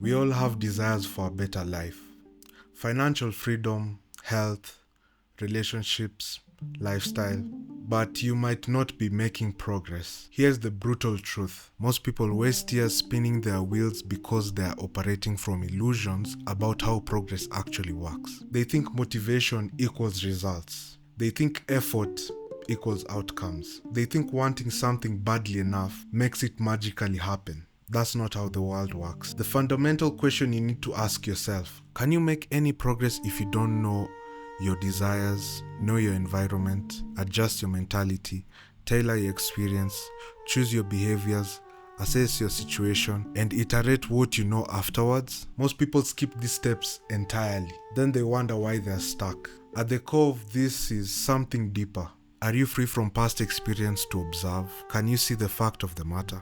We all have desires for a better life. Financial freedom, health, relationships, lifestyle. But you might not be making progress. Here's the brutal truth. Most people waste years spinning their wheels because they are operating from illusions about how progress actually works. They think motivation equals results. They think effort equals outcomes. They think wanting something badly enough makes it magically happen. That's not how the world works. The fundamental question you need to ask yourself: can you make any progress if you don't know your desires, know your environment, adjust your mentality, tailor your experience, choose your behaviors, assess your situation, and iterate what you know afterwards? Most people skip these steps entirely. Then they wonder why they're stuck. At the core of this is something deeper. Are you free from past experience to observe? Can you see the fact of the matter?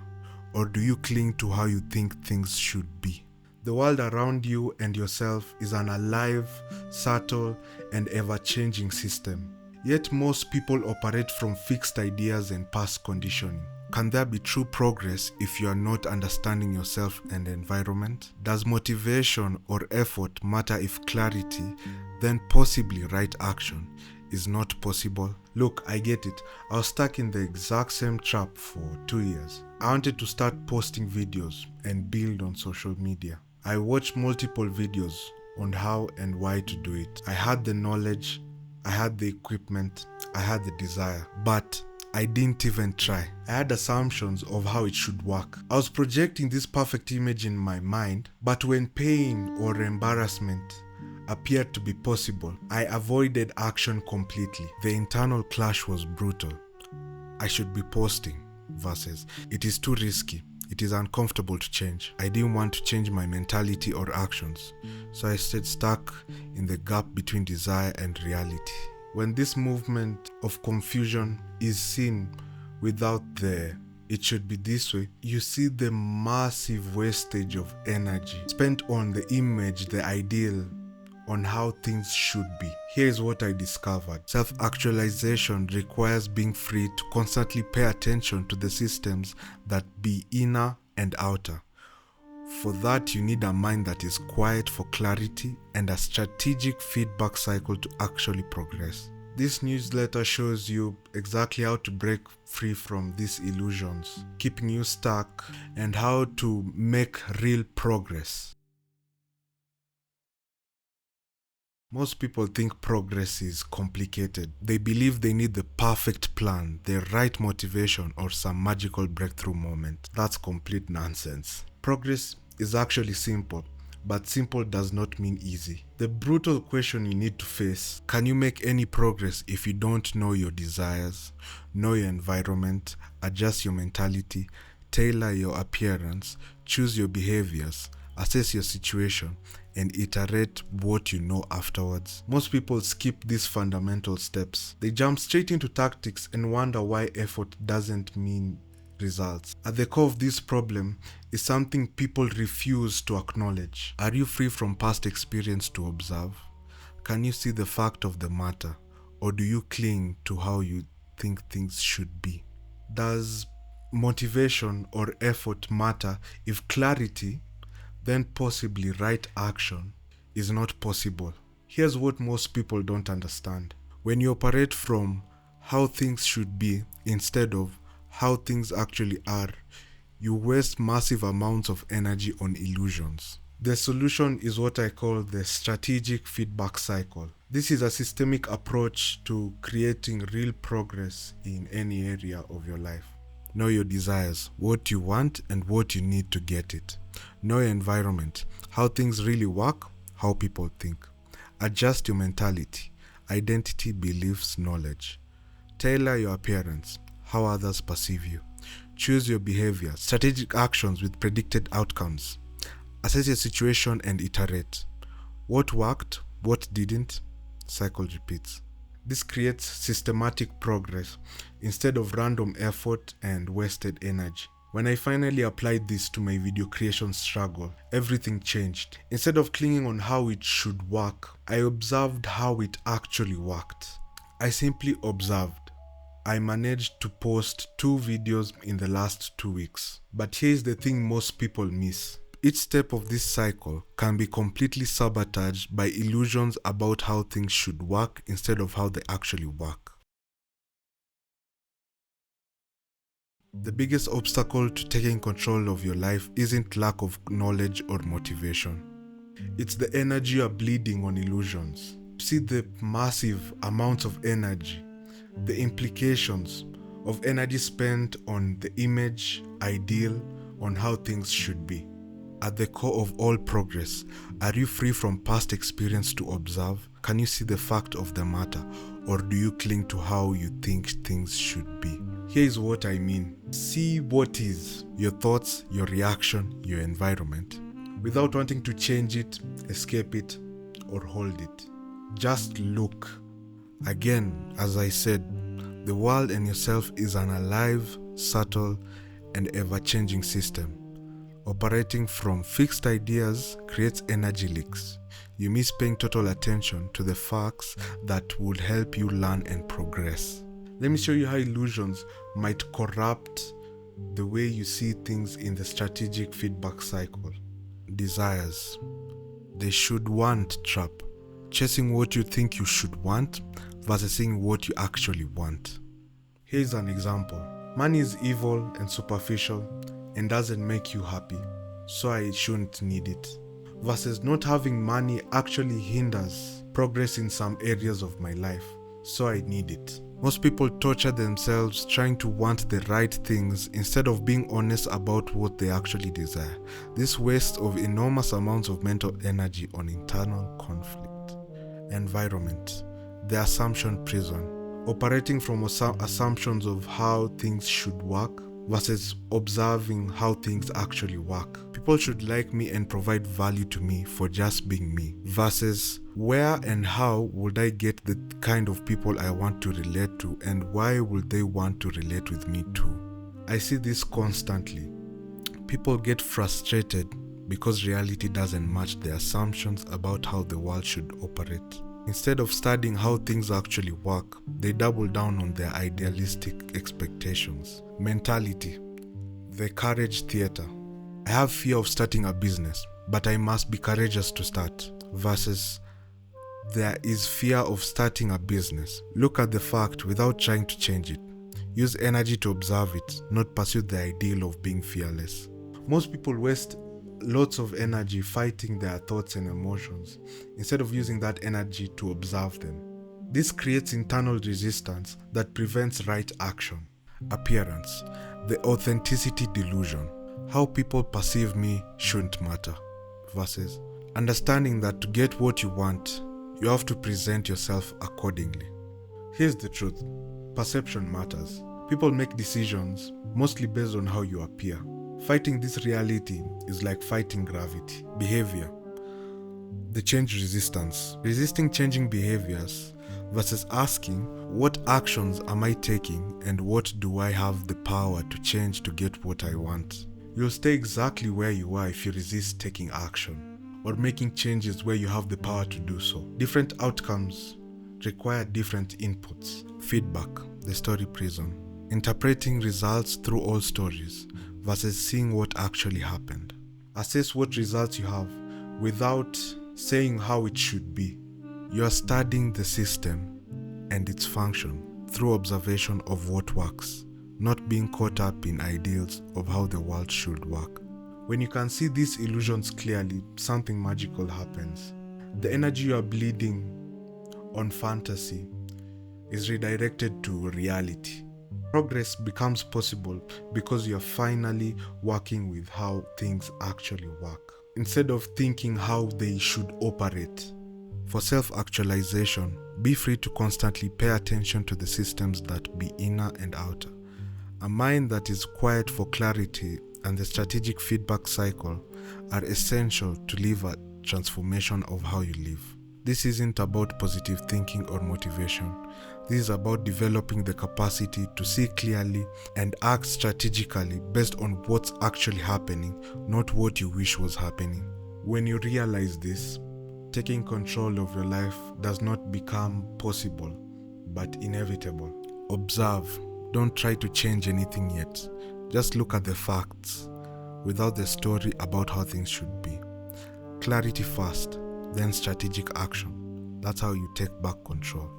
Or do you cling to how you think things should be? The world around you and yourself is an alive, subtle, and ever-changing system. Yet most people operate from fixed ideas and past conditioning. Can there be true progress if you are not understanding yourself and environment? Does motivation or effort matter if clarity, then possibly right action, is not possible? Look, I get it. I was stuck in the exact same trap for 2 years. I wanted to start posting videos and build on social media. I watched multiple videos on how and why to do it. I had the knowledge, I had the equipment, I had the desire, but I didn't even try. I had assumptions of how it should work. I was projecting this perfect image in my mind, but when pain or embarrassment appeared to be possible, I avoided action completely. The internal clash was brutal. I should be posting versus it is too risky. It is uncomfortable to change. I didn't want to change my mentality or actions, so I stayed stuck in the gap between desire and reality. When this movement of confusion is seen without the "it should be this way," you see the massive wastage of energy spent on the image, the ideal, on how things should be. Here's what I discovered. Self-actualization requires being free to constantly pay attention to the systems that be inner and outer. For that, you need a mind that is quiet for clarity and a strategic feedback cycle to actually progress. This newsletter shows you exactly how to break free from these illusions, keeping you stuck, and how to make real progress. Most people think progress is complicated. They believe they need the perfect plan, the right motivation, or some magical breakthrough moment. That's complete nonsense. Progress is actually simple, but simple does not mean easy. The brutal question you need to face: can you make any progress if you don't know your desires, know your environment, adjust your mentality, tailor your appearance, choose your behaviors, assess your situation, and iterate what you know afterwards? Most people skip these fundamental steps. They jump straight into tactics and wonder why effort doesn't mean results. At the core of this problem is something people refuse to acknowledge. Are you free from past experience to observe? Can you see the fact of the matter? Or do you cling to how you think things should be? Does motivation or effort matter if clarity, then possibly right action, is not possible? Here's what most people don't understand. When you operate from how things should be instead of how things actually are, you waste massive amounts of energy on illusions. The solution is what I call the strategic feedback cycle. This is a systemic approach to creating real progress in any area of your life. Know your desires, what you want and what you need to get it. Know your environment, how things really work, how people think. Adjust your mentality, identity, beliefs, knowledge. Tailor your appearance, how others perceive you. Choose your behavior, strategic actions with predicted outcomes. Assess your situation and iterate. What worked, what didn't, cycle repeats. This creates systematic progress instead of random effort and wasted energy. When I finally applied this to my video creation struggle, everything changed. Instead of clinging on how it should work, I observed how it actually worked. I simply observed. I managed to post 2 videos in the last 2 weeks. But here's the thing most people miss. Each step of this cycle can be completely sabotaged by illusions about how things should work instead of how they actually work. The biggest obstacle to taking control of your life isn't lack of knowledge or motivation. It's the energy you're bleeding on illusions. See the massive amounts of energy, the implications of energy spent on the image, ideal, on how things should be. At the core of all progress, are you free from past experience to observe? Can you see the fact of the matter, or do you cling to how you think things should be? Here is what I mean. See what is, your thoughts, your reaction, your environment, without wanting to change it, escape it, or hold it. Just look. Again, as I said, the world and yourself is an alive, subtle, and ever-changing system. Operating from fixed ideas creates energy leaks. You miss paying total attention to the facts that would help you learn and progress. Let me show you how illusions might corrupt the way you see things in the strategic feedback cycle. Desires. The should want trap. Chasing what you think you should want versus seeing what you actually want. Here's an example. Money is evil and superficial and doesn't make you happy, so I shouldn't need it. Versus not having money actually hinders progress in some areas of my life, so I need it. Most people torture themselves trying to want the right things instead of being honest about what they actually desire. This waste of enormous amounts of mental energy on internal conflict. Environment. The assumption prison. Operating from assumptions of how things should work versus observing how things actually work. People should like me and provide value to me for just being me, versus where and how would I get the kind of people I want to relate to, and why would they want to relate with me too? I see this constantly. People get frustrated because reality doesn't match their assumptions about how the world should operate. Instead of studying how things actually work, they double down on their idealistic expectations. Mentality. The courage theater. I have fear of starting a business, but I must be courageous to start. Versus, there is fear of starting a business. Look at the fact without trying to change it. Use energy to observe it, not pursue the ideal of being fearless. Most people waste lots of energy fighting their thoughts and emotions instead of using that energy to observe them. This creates internal resistance that prevents right action. Appearance. The authenticity delusion. How people perceive me shouldn't matter. Versus understanding that to get what you want, you have to present yourself accordingly. Here's the truth. Perception matters. People make decisions mostly based on how you appear. Fighting this reality is like fighting gravity. Behavior. The change resistance. Resisting changing behaviors versus asking, what actions am I taking and what do I have the power to change to get what I want? You'll stay exactly where you are if you resist taking action or making changes where you have the power to do so. Different outcomes require different inputs. Feedback. The story prison. Interpreting results through all stories versus seeing what actually happened. Assess what results you have without saying how it should be. You are studying the system and its function through observation of what works, not being caught up in ideals of how the world should work. When you can see these illusions clearly, something magical happens. The energy you are bleeding on fantasy is redirected to reality. Progress becomes possible because you're finally working with how things actually work, instead of thinking how they should operate. For self-actualization, be free to constantly pay attention to the systems that be inner and outer. A mind that is quiet for clarity and the strategic feedback cycle are essential to live a transformation of how you live. This isn't about positive thinking or motivation. This is about developing the capacity to see clearly and act strategically based on what's actually happening, not what you wish was happening. When you realize this, taking control of your life does not become possible, but inevitable. Observe. Don't try to change anything yet. Just look at the facts. without the story about how things should be. Clarity first, then strategic action. That's how you take back control.